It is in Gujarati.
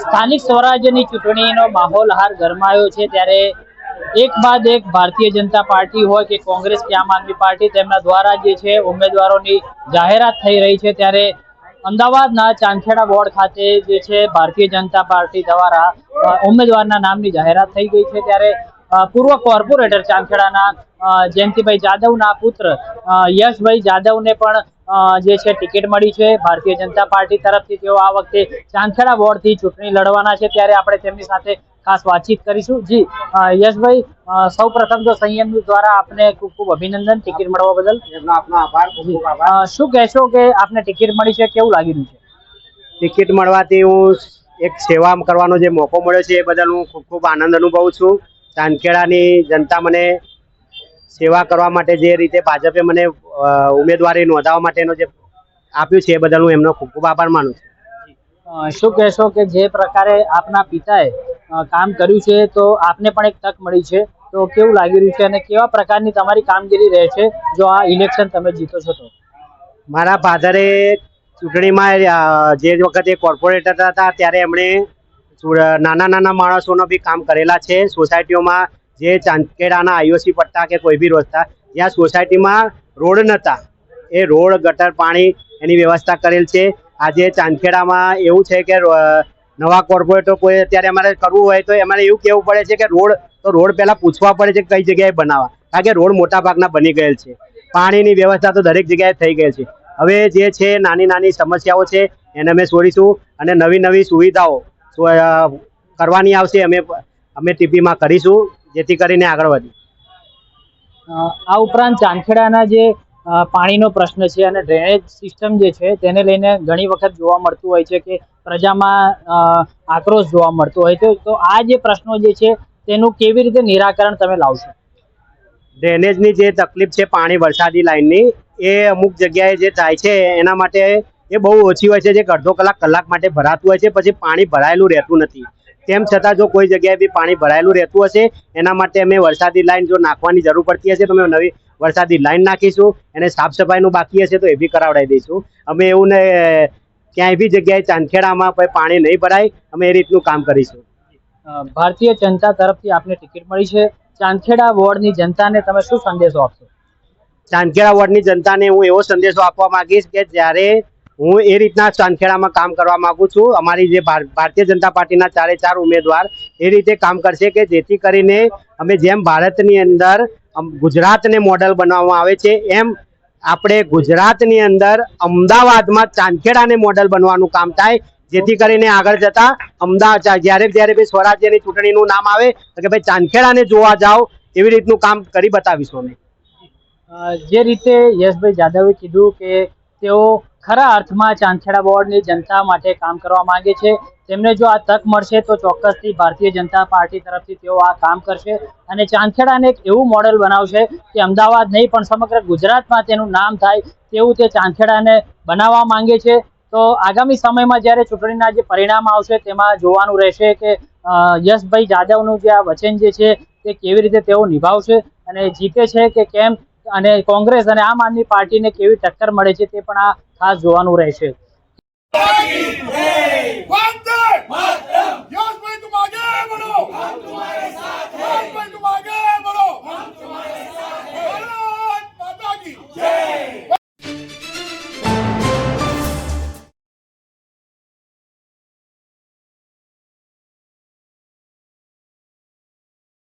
સ્થાનિક સ્વરાજ્યની ચૂંટણીનો માહોલ હાર ગરમાયો છે ત્યારે એક બાદ એક ભારતીય જનતા પાર્ટી હોય કે કોંગ્રેસ કે આમ આદમી પાર્ટી તેમના દ્વારા જે છે ઉમેદવારોની જાહેરાત થઈ રહી છે ત્યારે અમદાવાદના ચાંદખેડા વોર્ડ ખાતે જે છે ભારતીય જનતા પાર્ટી દ્વારા ઉમેદવારના નામની જાહેરાત થઈ ગઈ છે ત્યારે પૂર્વ કોર્પોરેટર ચાંદખેડાના જયંતિભાઈ જાદવના પુત્ર યશભાઈ જાદવને પણ જે છે ટિકિટ મળી છે ભારતીય જનતા પાર્ટી તરફથી। તેઓ આ વખતે ચાંદખેડા વોર્ડથી ચૂંટણી લડવાના છે ત્યારે આપણે તેમની સાથે ખાસ વાતચીત કરીશું। જી યશભાઈ, સૌ પ્રથમ તો સંયમ દ્વારા આપને ખૂબ ખૂબ અભિનંદન ટિકિટ મળવા બદલ। આપનો આભાર। શું કહેશો કે આપને ટિકિટ મળી છે, કેવું લાગી રહ્યું છે? ટિકિટ મળવાથી હું એક સેવા કરવાનો જે મોકો મળ્યો છે એ બદલ હું ખૂબ ખૂબ આનંદ અનુભવું છું। ચાંદખેડાની જનતા મને સેવા કરવા માટે જે રીતે ભાજપે મને ઉમેદવારી નોંધાવવા માટેનો જે આપ્યું છે એ બદલ હું એમનો ખૂબ ખૂબ આભાર માનું છું। શું કહેશો કે જે પ્રકારે આપના પિતાએ કામ કર્યું છે તો આપને પણ એક તક મળી છે, તો કેવું લાગી રહ્યું છે અને કેવા પ્રકારની તમારી કામગીરી રહે છે જો આ ઇલેક્શન તમે જીતો છો તો? મારા ફાધરે ચૂંટણીમાં જે વખતે કોર્પોરેટર હતા ત્યારે એમણે નાના નાના માણસોનો બી કામ કરેલા છે। સોસાયટીઓમાં જે ચાંદખેડાના આઈઓસી પટ્ટા કે કોઈ બી રોજતા જ્યાં સોસાયટીમાં રોડ નહોતા એ રોડ ગટર પાણી એની વ્યવસ્થા કરેલ છે। આજે ચાંદખેડામાં એવું છે કે નવા કોર્પોરેટર કોઈ અત્યારે અમારે કરવું હોય તો અમારે એવું કહેવું પડે છે કે રોડ પહેલાં પૂછવા પડે છે કઈ જગ્યાએ બનાવવા, કારણ કે રોડ મોટા ભાગના બની ગયેલ છે। પાણીની વ્યવસ્થા તો દરેક જગ્યાએ થઈ ગઈ છે। હવે જે છે નાની નાની સમસ્યાઓ છે એને અમે છોડીશું અને નવી નવી સુવિધાઓ કરવાની આવશે અમે ટીપીમાં કરીશું જેથી કરીને આગળ વધી। આ ઉપરાંત ચાંદખેડાના જે પાણીનો પ્રશ્ન છે અને ડ્રેનેજ સિસ્ટમ જે છે તેને લઈને ઘણી વખત જોવા મળતું હોય છે કે પ્રજામાં આક્રોશ જોવા મળતો હોય તો આ જે પ્રશ્નો જે છે તેનું કેવી રીતે નિરાકરણ તમે લાવશો? ડ્રેનેજની જે તકલીફ છે પાણી વરસાદી લાઇનની એ અમુક જગ્યાએ જે થાય છે એના માટે એ બહુ ઓછી હોય છે, જે અડધો કલાક માટે ભરાતું હોય છે પછી પાણી ભરાયેલું રહેતું નથી। તેમ છતાં જો કોઈ જગ્યાએ બી પાણી ભરાયેલું રહેતું હશે એના માટે અમે વરસાદી લાઈન જો નાખવાની જરૂર પડતી હશે તો અમે નવી વરસાદી લાઈન નાખીશું। એને સાફ સફાઈનું બાકી હશે તો એ બી કરાવડાવી દઈશું। અમે એવું ને ક્યાંય બી જગ્યાએ ચાંદખેડામાં પાણી નહીં ભરાય અમે એ રીતનું કામ કરીશું। ભારતીય જનતા તરફથી આપને ટિકિટ મળી છે, ચાંદખેડા વોર્ડની જનતાને તમે શું સંદેશો આપશો? ચાંદખેડા વોર્ડની જનતાને હું એવો સંદેશો આપવા માંગીશ કે જ્યારે હું એ રીતના ચાંદખેડામાં કામ કરવા માંગુ છું, અમારી જે ભારતીય જનતા પાર્ટીના 4 ઉમેદવાર એ રીતે કામ કરશે કે જેથી કરીને અમે જેમ ભારતની અંદર ગુજરાતને મોડલ બનાવવામાં આવે છે એમ આપણે ગુજરાતની અંદર અમદાવાદમાં ચાંદખેડાને મોડલ બનવાનું કામ થાય, જેથી કરીને આગળ જતા અમદાવાદ જ્યારે બી સ્વરાજ્યની ચૂંટણીનું નામ આવે તો કે ભાઈ ચાંદખેડાને જોવા જાઓ એવી રીતનું કામ કરી બતાવીશું અમે। જે રીતે યશભાઈ જાદવે કીધું કે તેઓ ખરા અર્થમાં ચાંદખેડા વોર્ડની જનતા માટે કામ કરવા માંગે છે, તેમને જો આ તક મળશે તો ચોક્કસથી ભારતીય જનતા પાર્ટી તરફથી તેઓ આ કામ કરશે અને ચાંદખેડાને એક એવું મોડેલ બનાવશે કે અમદાવાદ નહીં પણ સમગ્ર ગુજરાતમાં તેનું નામ થાય તેવું તે ચાંદખેડાને બનાવવા માંગે છે। તો આગામી સમયમાં જ્યારે ચૂંટણીના જે પરિણામ આવશે તેમાં જોવાનું રહેશે કે યશભાઈ જાદવનું જે આ વચન જે છે તે કેવી રીતે તેઓ નિભાવશે અને જીતે છે કે કેમ, અને કોંગ્રેસ અને આમ આદમી પાર્ટીને કેવી ટક્કર મળે છે તે પણ આ ખાસ જોવાનું રહેશે।